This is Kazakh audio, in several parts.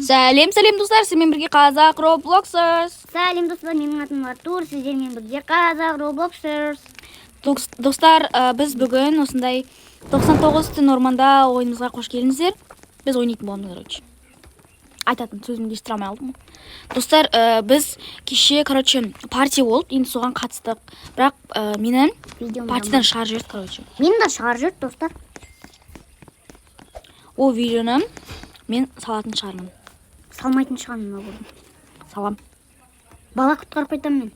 Сәлем достар, сіздермен бірге қазақ Robloxers. Сәлем достар, менің атым Артур, сіздермен бірге қазақ Robloxers. Достар, біз бүгін осындай 99 түн орманда ойынымызға қош келдіңіздер. Біз ойнайтын боламыз, короче. Айтатын сөзімді естіре алмай алдым. Достар, біз кеше, партия болып, енді соған қатыстық. Бірақ менің партиядан шығарып жіберді, короче. Мені де шығарып жіберді, достар. Ол видеоны мен салатын шығармын. Салмайтын шығармын бүгін. Салам. Бала құтқарып қайтамын мен.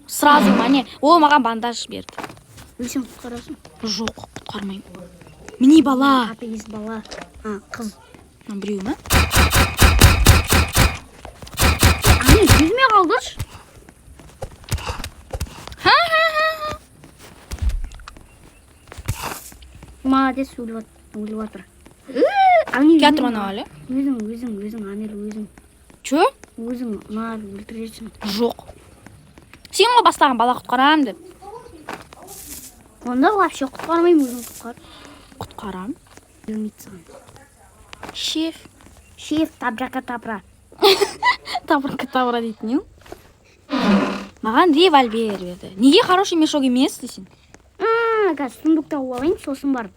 Сразу мане, ол маған бандаж берді. Өлсең құтқарасың? Жоқ, құтқармаймын. Міне бала. Қатыгез бала. Қыз. Біреу ма? Ане, жүзіме қалдыршы. Молодец, өліп жатыр. Театр мана әлі? Өзің, Амир, өзің. Чө? Өзің, маған өлтіресің. Жоқ. Сен ғой бастаған бала құтқарам деп. Онда вообще құтқармаймын, өзің құтқар. Құтқарам? Өлмейді саған. Шеф, табрака табра. Табрака табра дейтін ел. Маған револьвер берді. Неге хороший мешок емес дейсің? Сундукта алайын, сосын барып.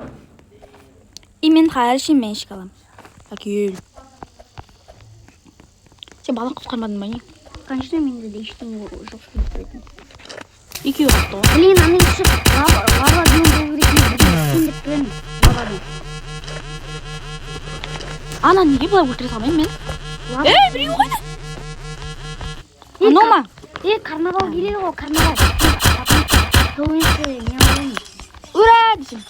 И мен хороший мешок алам. Әкел. Сен бала құтқармадың ба не? Конечно, менде де ештеңе жоқ сөйлейтін. Екеуі құтты ғой. Блин, ана ішіп лава дем болу керек. Сен деп тұрамын. Лава дем. Ана неге бұлай өлтіре салмаймын мен? Біреу қайда? Анау ма? Карнавал келеді ғой, карнавал. Тауыншы, не алайын. Ура! Десем.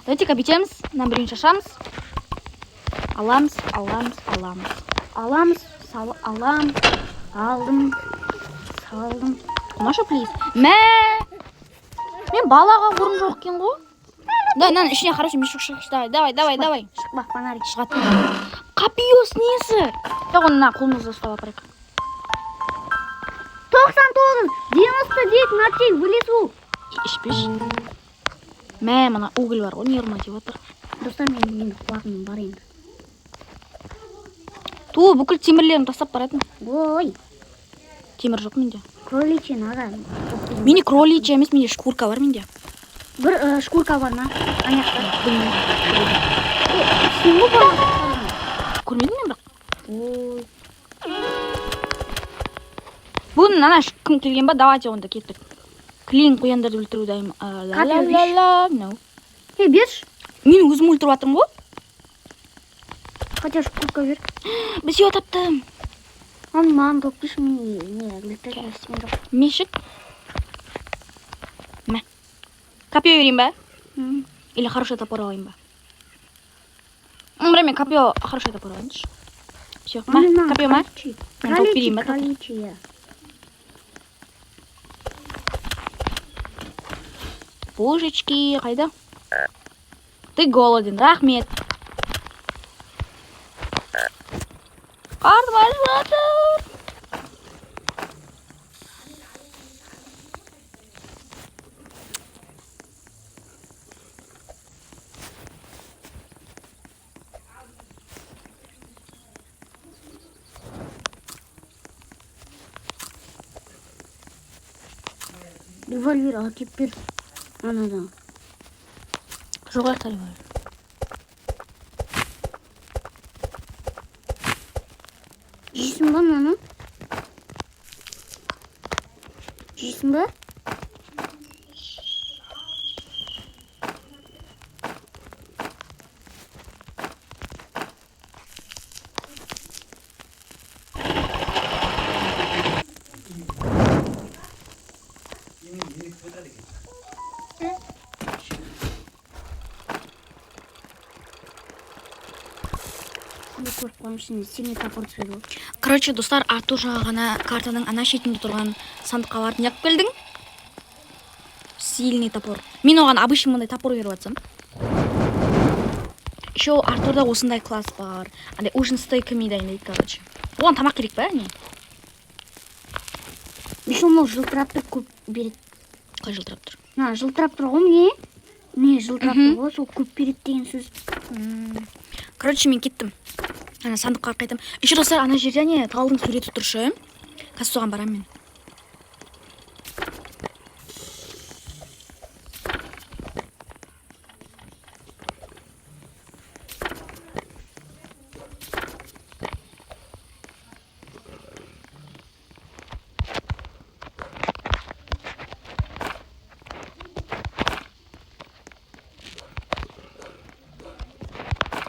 Давайте-ка бетеміз. Нам біреуін шашамыз. Аламыз. Алдым. Салдым. Маша, плиз. Мен балаға орын жоқ екен ғой. Давай, ішіне хороший мешок шығыш. Давай. Шықпақ фонарик. Шығатын. Қапиос несі? Так, оны қолымызды ұстап апарайық. 99, 99 ночей вылезу. Ішпеш. Мына уголь бар ғой, неғылма деп отыр. Достар, мен құлағым бар енді. Бүкіл темірлерін тастап баратын. Ой. Темір жоқ менде. Кроличий надо. Менде кроличий емес, менде шкурка бар менде. Бір шкурка бар ма? Аяқта. Сен ғой бар. Көрмедің мен бірақ? Ой. Бүгін ана кім келген ба? Давайте онда кеттік. Клин қояндарды өлтіру дайым. Берші. Мен өзім өлтіріп атырмын ғой. Хотя шкурка бер. Біз еу таптым. Маған топтыш мен өлтірген істеген жоқ. Мешік. Копье берейін ба? Или хороший топор алайын ба? Мен копье хороший топор алайыншы. Все, копье ма? Мен топ берейін ба? Кроличия. Божечки, қайда? Ты голоден, рахмет. Қарным ашып жатыр. Револьвер әкеп бер. Анадан. Жоқ аяқта револьвер. Жейсің ба мені? Жейсің ба? Короче, достар, Артур жаңа картаның ана шетінде тұрған сандыққа барып не алып келдің? Сильный топор. Мен оған обычный мындай топор беріп жатсам. Еще Артурда осындай класс бар. Андай ужин стейками дайындайды, короче. Оған тамақ керек па, не? Еще мол жылтырап тұр, көп береді. Қалай жылтырап тұр? Жылтырап тұр ғой мне. Не жылтырап тұр ғой, сол көп береді деген сөз. Короче, мен кеттім. ана сандыққа қайтам. Еще достар, ана жерде не талдың суреті тұршы. Қазір соған барам мен.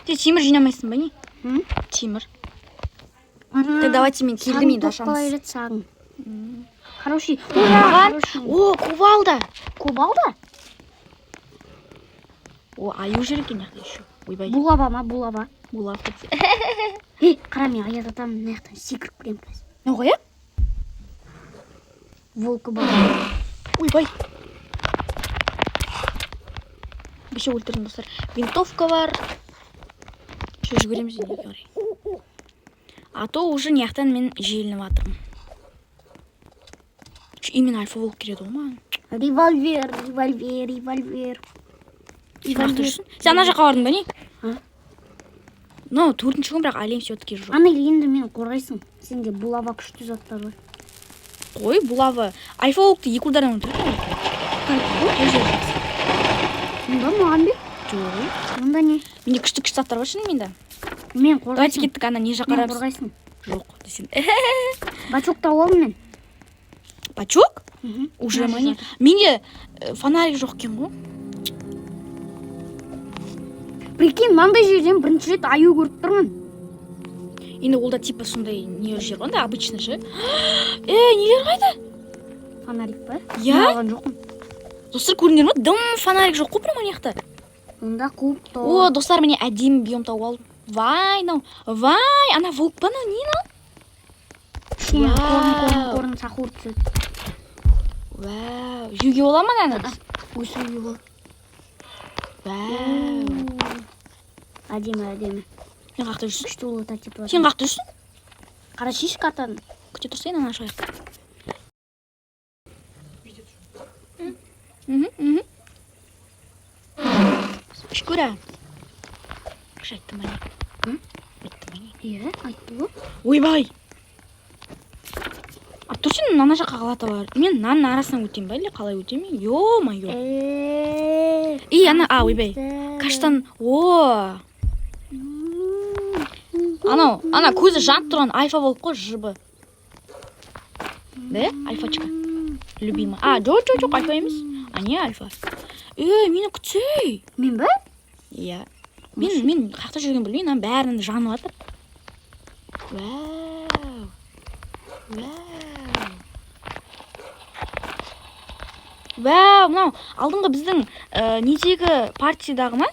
Ты темір жинамайсың ба не? Темір. Так давайте мен келдім енді ашамыз. Хороший. О, кувалда. Кубалда? О, аю жүр екен яқты еще. Ойбай. Булава ма, булава. Булав. Қара мен аяз атам мына жақтан секіріп кіремін қазір. Не қоя? Волк бар. Ойбай. Еще өлтірдім достар. Винтовка бар. Еще жүгіреміз неге қарай. А то уже неяқтан мен желініп атырмын. Именно альфа волк келеді ғой маған. Револьвер. Сен ана жаққа бардың ба не? Но төртінші күн бірақ әлем все-таки жоқ. Ана енді мені қорғайсың. Сенде булава күшті заттар бар. Ой, булава. Альфа волкты екі ұлдардан өлтірді ғой. Мұнда маған бе? Жоқ. Мұнда не? Менде күшті заттар бар шын менде. Мен Давайте қорғайсың. кеттік ана не жаққа Мен қараймыз. қорғайсың. Жоқ десең. Бачок тауып алдым мен. Бачок? Уже ма не? Менде фонарик жоқ екен ғой. Прикинь, маңдай жерден бірінші рет аю көріп тұрмын. Енді ол да типа сондай не жер ғой, обычный ше. Нелер қайда? Фонарик па? Я? Маған жоқпын. Достар көріңдер ма? Дым фонарик жоқ қой прямо аяқта. Онда қуып О, достар, міне әдемі биом тауып алдым. Вай, нау. Вай, ана волк па нау, не нау? Корын сақуыр түседі. Вау, жеуге бола ма наны? Өсіруге бол. Вау. Әдемі. Сен қақта жүрсің? Күшті ол өте типа. Сен қақта жүрсің? Қара шиш қатын. Күте тұрсайын ана шығайық. Шүкір ә. Қыш айттым әне. Айттым әне. Иә, айтты ғой. Ойбай. Артур, сен ана жаққа қалата бар. Мен нанның арасынан өтем ба, или қалай өтемін? Ё-майо. Ана, ойбай. Каштан, ана көзі жанып тұрған альфа волк қой, жыбы. Да, альфачка. Любима. Жоқ, альфа емес. Не альфа. Мені күтсей. Мен ба? Иә. Мен қақта жүрген білмейін, ана бәрінің жанып жатыр. Вау, мынау алдыңғы біздің недегі партиядағы ма?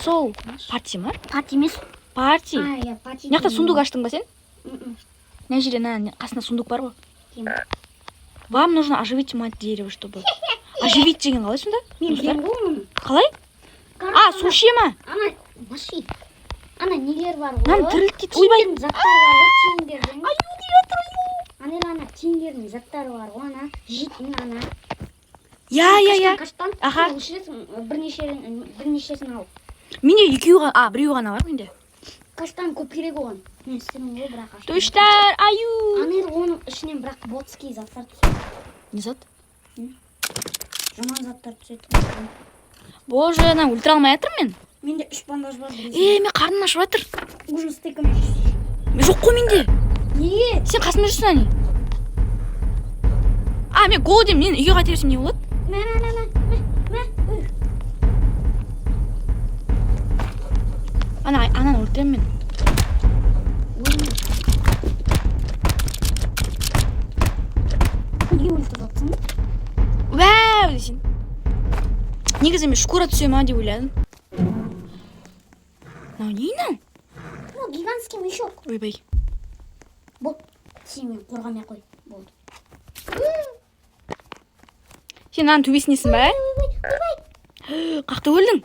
Сол партия ма? Партия емес. Партия. Иә, партия. Мына жақта сундук аштың ба сен? Мына жерде қасында сундук бар ғой. Вам нужно оживить мать дерева, чтобы... Оживить деген қалай сонда? Мен білем ғой мұны. Қалай? Су іше ма? Ана, машин. Ана нелер бар ғой. Нан тірілтет. Ойбай. Заттар бар ғой, тиіндердің. Ана тиіндердің заттары бар ғой, ана. Жейтін, ана. Я. Қаштан, Аха. бірнешесін ал. Менде біреу ғана бар менде. Қаштан көп керек оған. Мен істемін ғой, бірақ қаштан. Төштер, аю. Ана оның ішінен бірақ ботский заттар түседі. Не зат? Жаман заттар түседі. Боже, өлтіре алмай жатырмын мен. Менде 3 бандаж бар. Мен қарным ашып жатыр. Ужин стейками. Жоқ қой менде. Неге? Сен қасымда жүрсің әне. Мен гол деймін, мен үйге қайта берсем не болады? Ананы өлтіремін мен. Неге өлтіріп жатсың? Вау десең. Негізі мен шкура түсе ма деп ойладым. Не мынау? Гигантский мешок. Ойбай. Бол, сен мен қорғамай қой. Болды. Сен ананың төбесіндесің ба? Қақта өлдің?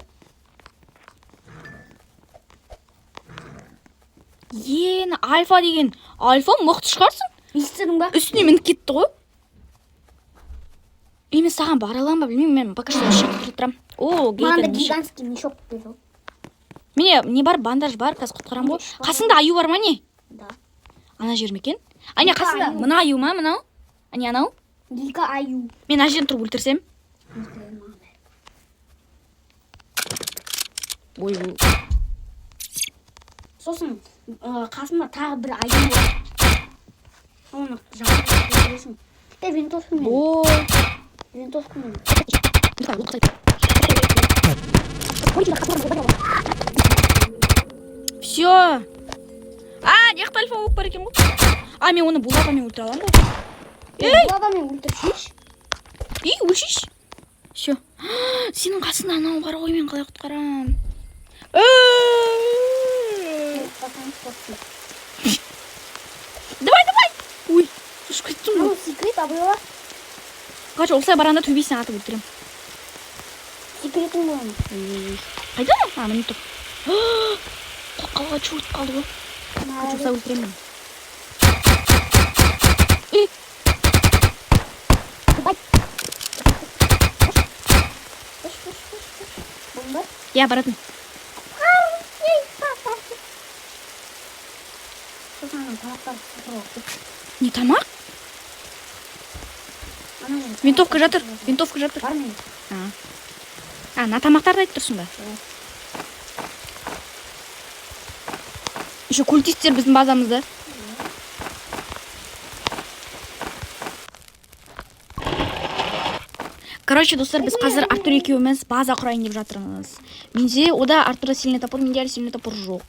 Альфа деген. Альфа мықты шығарсың. Естідің ба? Үстіне мініп кетті ғой. Мен саған бара аламын ба білмеймін, мен пока что шақырып тұрам. Манда гигантский мешок берді. Міне не бар, бандаж бар, қазір құтқарам ғой. Қасында аю бар ма не? Да. Ана жер ме екен? Ане қасында мына аю ма мынау? Ане анау? Екі аю. Мен ана жерден тұрып өлтірсем? Ой, Сосын қасында тағы бір аю бар. Оны жағып өлтіресің. Винтовкамен. ой. Винтовкамен. Все. Не жақта альфа болып бар екен ғой. Мен оны булавамен өлтіре аламын ғой. Булавамен өлтірсейші. Өлшейші. Все. Сенің қасында анау бар ғой, мен қалай құтқарам? Давай. Ой, ұшып кеттім ғой. Секрет абыла. Қач, осылай барғанда төбесінен атып өлтірем. Секретің болған. Қайда? Міне тұр. Қоқалға чуып қалды ғой. Қач, осылай өлтірем мен. Я баратын. Не тамақ? Винтовка жатыр. Бар мен. На тамақтарды айтып тұрсың ба? Еще культистер біздің базамызда. Короче, достар, біз қазір Артур екеуміз база құрайын деп жатырмыз. Менде ода Артурда сильный топор, менде әлі сильный топор жоқ.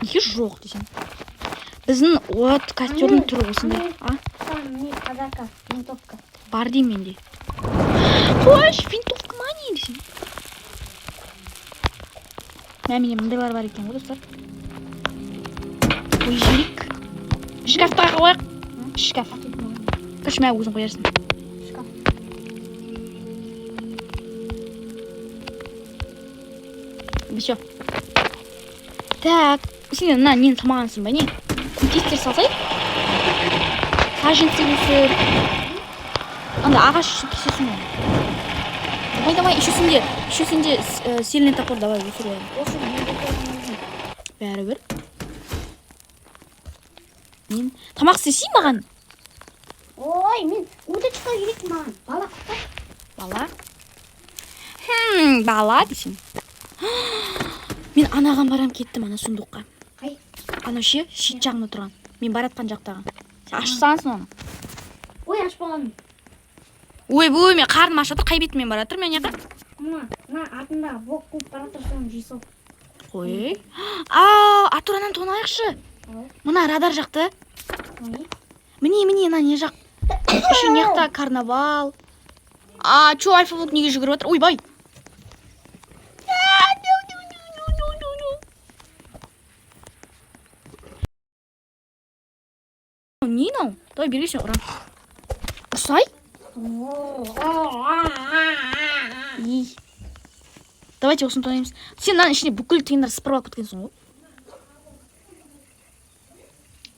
Неге жоқ десем? Біздің от костердің түрі осындай. Не казака, винтовка. Бар дейм менде. Қош, винтовка ма не десем? Менде мындайлар бар екен ғой, достар. Ой, жерік. Шкафтаға қойық. Шкаф. Көш, мен өзің қоярсың. Все. Так, сен нені тамағансың ба не? Культистер салсай? Саженцы өсір. Анда ағаш кесесің ба? Давай, еще сенде сильный топор давай өсір ойын. Бәрі бір. Мен тамақ істесей маған? Ой, мен удочка керек маған. Бала құтар. Бала? Бала дейсің. Мен анаған барам кеттім, ана сундукқа. Қай? Ана ше, шет жағында тұрған. Мен баратқан жақтаған. Сен ашсаңсың оны. Ой, ашпағаным. Ой, мен қарным ашатыр, қай бетімен баратыр, мен яқа? Мына артында вок қуып баратыр, соны жейсау. Ой. Артуранан тоңайықшы. Мына радар жақты. Міне, ана не жақ. Еще не жақта карнавал. Чо альфа-влог неге жүгіріп отыр? Ой, бай. Не мынау? Давай бергеші ұрам. Ұрсай? Давайте осыны тонаймыз. Сен мынаның ішіне бүкіл тиындар сыпырып алып кеткенсің ғой.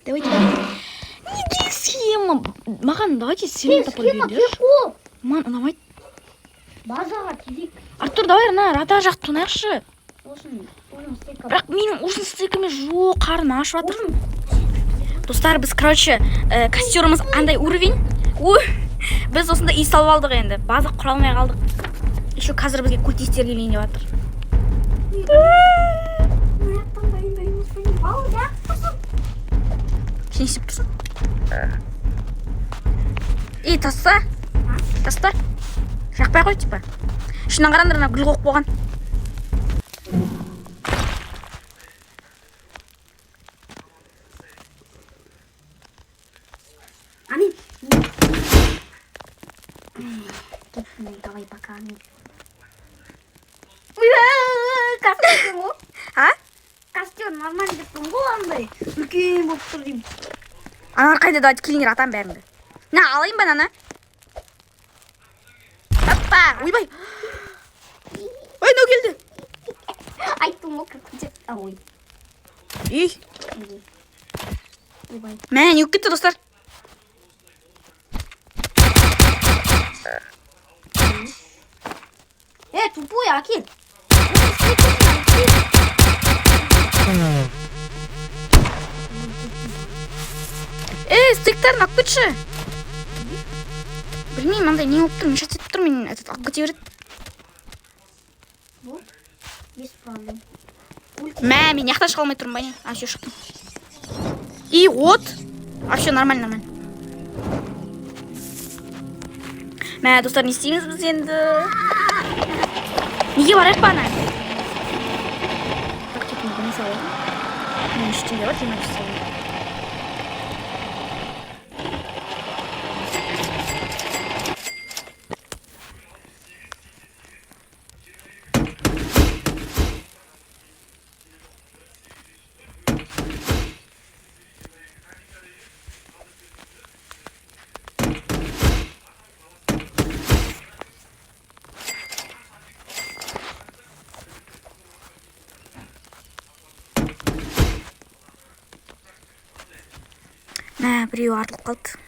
Давайте. Неге схема? Маған давайте сильный топор беріңдерші. Маған ұнамайды. Базаға керек. Артур, давай ана радар жақты тонайықшы. Осының стейка. Бірақ менің осының стейкіме жоқ, қарным ашып жатыр. Достар, біз, короче, костеріміз андай уровень. Біз осында үй салып алдық енді. База құра алмай қалдық. Еще қазір бізге культистер келейін деп жатыр. Сен істеп тұрсың? Таста. Жақпай қой, типа. Шынан қарандар, ана гүл қоқып болған. Давай пока. Костер ғой? Костер нормально деп тұрмын ғой андай. Үлкен болып тұр деймін. Аналар қайда, давайте келіңдер атам бәріңді. Алайын ба нана? Аппа, ойбай. Ой, мынау келді. Айттым ғой, көтеп. Ой. Ойбай. Не өп кетті, достар. Тупой, Акин. стейктерін алып кетші. Білмеймін, мынандай не болып тұр, мен шат етіп тұр, мен этот алып кете береді. Без проблем. Мә, мен яқтан шыға алмай тұрмын ба не? А, все шықтым. И от. А, все, нормально. Мә, достар, не істейміз біз енді? Неге барайық ба ана? Так, тек не салайын. Мен үштен бар, 20 салайын. Мә, біреу артылып қалды.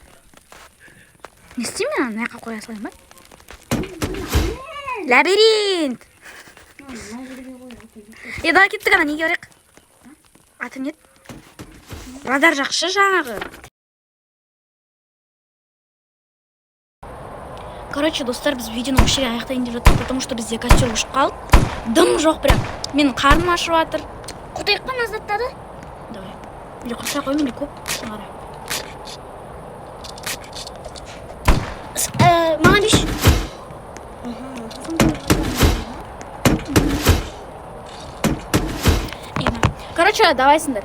Не істеймін мен ана? Мына жаққа қоя салайын ба? Лабиринт! Давай кеттік ана, неге барайық? Аты не еді? Радар жақшы жаңағы. Короче, достар, біз видеоны осы жерге аяқтайын деп жаттық, потому что бізде костер өшіп қалды. Дым жоқ прям. Менің қарным ашып жатыр. Құтайық па назаттады? Давай. Или құрса қоймын, или көп. Шыңғара. Маған деш. Короче, давайсыңдар.